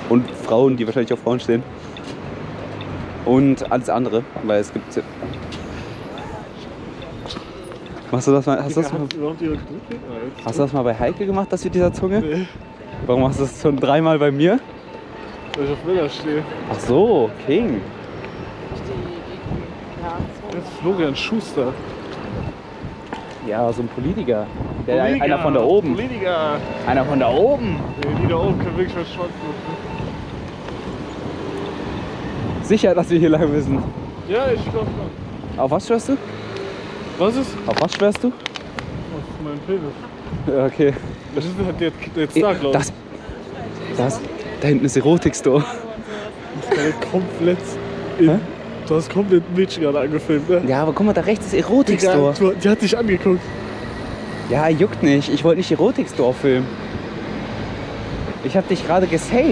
Und Frauen, die wahrscheinlich auf Frauen stehen. Und alles andere, weil es gibt... Hast du das mal, hast du das mal bei Heike gemacht, das mit dieser Zunge? Nee. Warum machst du das schon 3-mal bei mir? Weil ich auf Männer stehe. Ach so, King. Das ist Florian Schuster. Ja, so ein Politiker. Einer von da oben. Politiker. Einer von da oben. Nee, die da oben können wirklich was Schwanz machen. Sicher, dass wir hier lang müssen. Ja, ich glaube schon. Auf was schwörst du? Was ist? Auf was schwörst du? Auf meinen Penis. Ja, okay. Das ist halt jetzt da, glaube ich. Da hinten ist Erotik-Store. Das ist gerade komplett... Du hast komplett ein Mädchen gerade angefilmt, ne? Ja, aber guck mal, da rechts ist Erotik-Store. Die hat dich angeguckt. Ja, juckt nicht. Ich wollte nicht Erotik-Store filmen. Ich hab dich gerade gesaved.